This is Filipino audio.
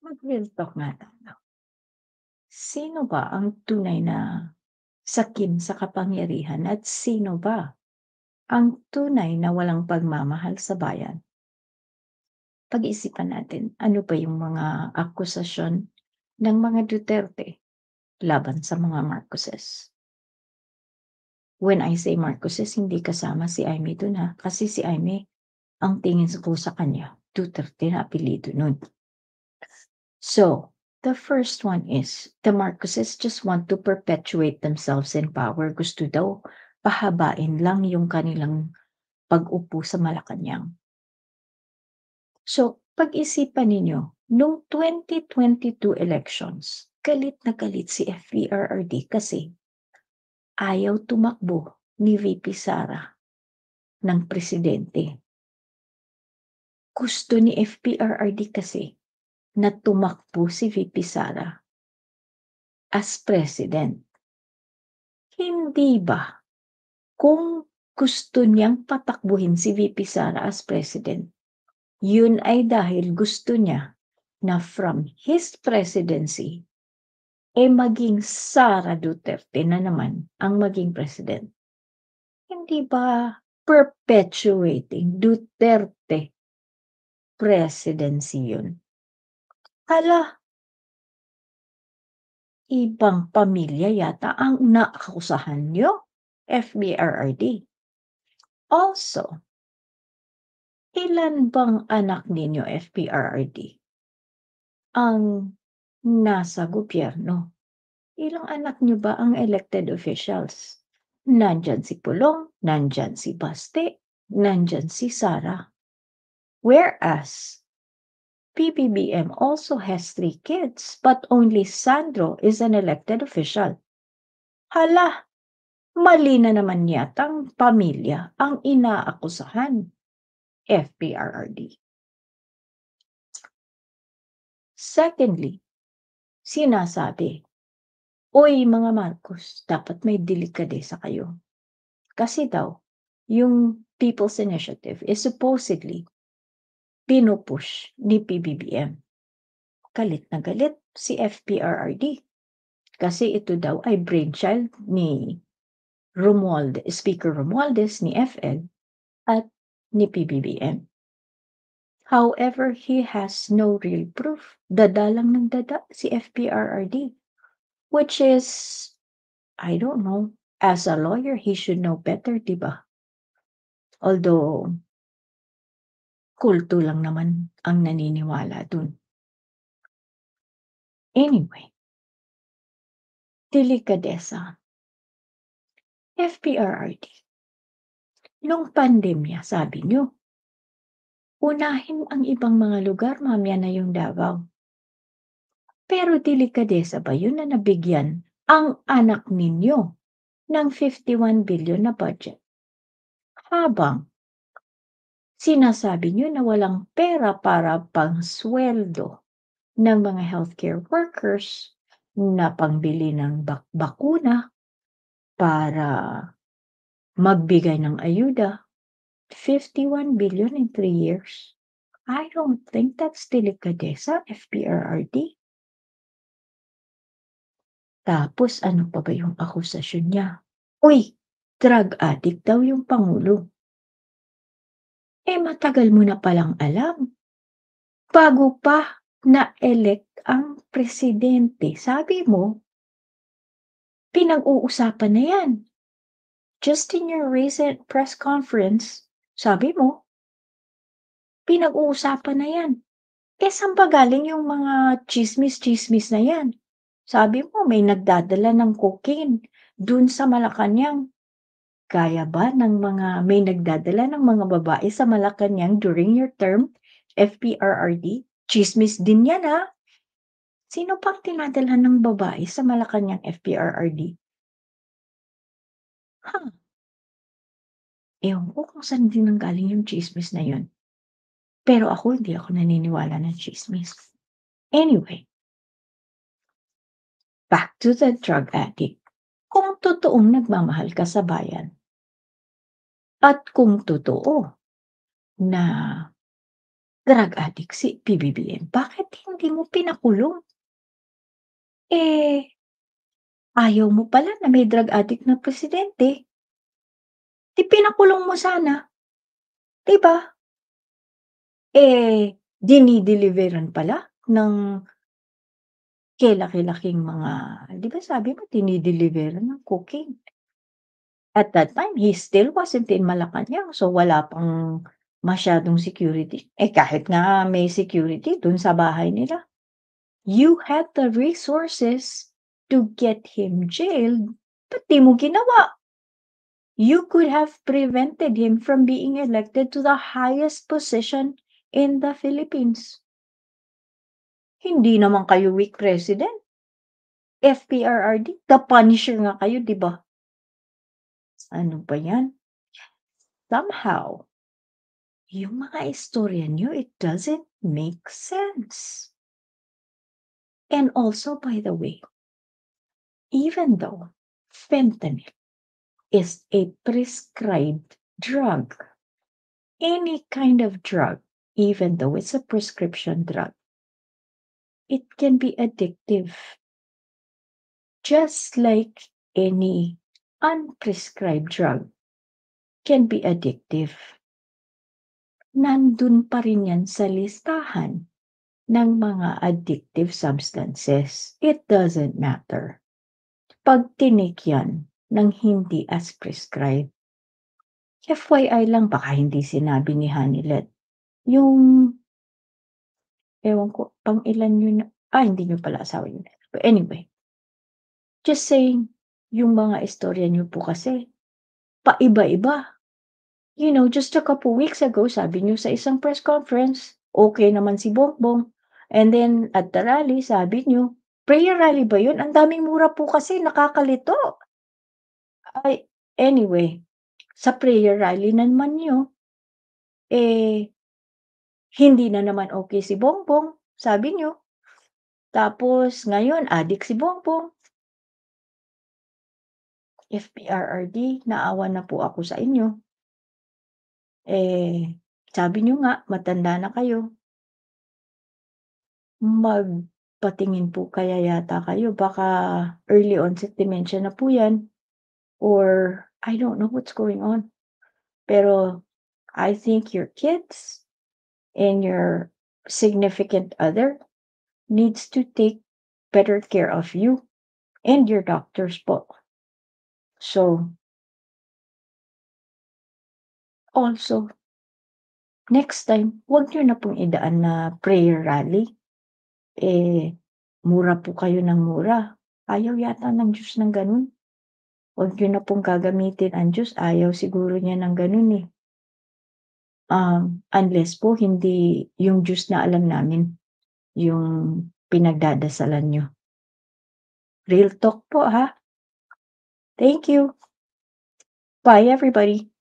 Mag-real talk nga tayo. Sino ba ang tunay na sakim sa kapangyarihan at sino ba ang tunay na walang pagmamahal sa bayan? Pag-isipan natin ano ba yung mga akusasyon ng mga Duterte laban sa mga Marcoses. When I say Marcoses, hindi kasama si Imee dun ha, kasi si Imee ang tingin ko sa kanya, Duterte na apelyido nun. So, the first one is, the Marcoses just want to perpetuate themselves in power. Gusto daw pahabain lang yung kanilang pag-upo sa Malacanang. So, pag-isipan ninyo, nung 2022 elections, galit na galit si FPRRD kasi ayaw tumakbo ni VP Sara ng presidente. Gusto ni FPRRD kasi na tumakbo si VP Sara as president. Hindi ba kung gusto niyang patakbuhin si VP Sara as president, yun ay dahil gusto niya na from his presidency, maging Sara Duterte na naman ang maging president. Hindi ba perpetuating Duterte presidency yun? Hala, ibang pamilya yata ang naakusahan niyo, FBRRD. Also, ilan bang anak ninyo, FPRRD, ang nasa gobyerno? Ilang anak niyo ba ang elected officials? Nandyan si Pulong, nandyan si Baste, nandyan si Sara. Whereas, PBBM also has 3 kids, but only Sandro is an elected official. Hala, mali na naman yatang pamilya ang inaakusahan, FPRRD. Secondly, sinasabi, "Uy mga Marcos, dapat may delikadesa kayo." Kasi daw, yung People's Initiative is supposedly pinupush ni PBBM. Galit na galit si FPRRD kasi ito daw ay brainchild ni Speaker Romualdez ni FL at ni PBBM. However, he has no real proof. Dada lang ng dada si FPRRD, which is, I don't know, as a lawyer, he should know better, diba? Although, kulto lang naman ang naniniwala dun. Anyway, delikadesa. FPRRD. Nung pandemya, sabi nyo, unahin ang ibang mga lugar, mamaya na yung Davao. Pero delikadesa ba yun na nabigyan ang anak ninyo ng 51 billion na budget? Habang sinasabi nyo na walang pera para pang sweldo ng mga healthcare workers, na pangbili ng bakuna para magbigay ng ayuda, 51 billion in 3 years. I don't think that's delikadesa, FPRRD. Tapos ano pa ba yung akusasyon niya? Uy, drug addict daw yung Pangulo. Matagal mo na palang alam. Bago pa na-elect ang presidente, sabi mo, pinag-uusapan na yan. Just in your recent press conference, sabi mo, pinag-uusapan na yan. Saan ba galing yung mga chismis-chismis na yan? Sabi mo, may nagdadala ng cocaine dun sa Malacanang. Kaya ba ng may nagdadala ng mga babae sa Malacanang during your term, FPRRD? Chismis din yan ha? Sino pang tinadala ng babae sa Malacanang, FPRRD? Ewan ko kung saan din nanggaling yung chismis na yun. Pero hindi ako naniniwala ng chismis. Anyway, back to the drug addict. Kung totoong nagmamahal ka sa bayan, at kung totoo na drug addict si PBBM, bakit hindi mo pinakulong? Eh, ayaw mo pala na may drug addict na presidente, 'di pinakulong mo sana, 'di ba? Eh, dinideliveran pala ng kalaki-laking mga 'di ba sabi mo dinideliveran ng cocaine. At that time, he still wasn't in Malacanang, so wala pang masyadong security. Eh, kahit nga may security dun sa bahay nila, you had the resources to get him jailed, ba't di mo ginawa? You could have prevented him from being elected to the highest position in the Philippines. Hindi naman kayo weak president, FPRRD, the Punisher nga kayo, 'di ba? Ano ba 'yan? Somehow, yung mga istorya niyo, it doesn't make sense. And also, by the way, even though fentanyl is a prescribed drug, any kind of drug, even though it's a prescription drug, it can be addictive, just like any unprescribed drug can be addictive. Nandun pa rin yan sa listahan ng mga addictive substances. It doesn't matter. 'Pag tinik yan ng hindi as prescribed. FYI lang baka hindi sinabi ni Honeylett, yung ewan ko pang-ilan yun na hindi niyo pala asawa yun. But anyway, just saying, yung mga istorya niyo po kasi paiba-iba. You know, just a couple weeks ago sabi niyo sa isang press conference, okey naman si Bongbong, and then at the rally sabi niyo, prayer rally ba yun? Ang daming mura po kasi nakakalito. Ay, anyway, sa prayer rally na naman niyo, eh, hindi na naman okey si Bongbong, sabi niyo. Tapos ngayon adik si Bongbong. FPRRD, naawa na po ako sa inyo. Eh, sabi niyo nga matanda na kayo, magpatingin po kaya yata kayo baka early onset dementia na po 'yan or I don't know what's going on. Pero I think your kids and your significant other needs to take better care of you and your doctors po. So, also, next time, 'wag niyo na pong idaan na prayer rally. Eh, mura po kayo ng mura. Ayaw yata ng Diyos ng gano'n. 'Wag niyo na pong gagamitin ang Diyos, ayaw siguro niya ng gano'n, eh. Unless po hindi yung Diyos na alam namin yung pinagdadasalan niyo. Real talk po, ha. Thank you. Bye, everybody.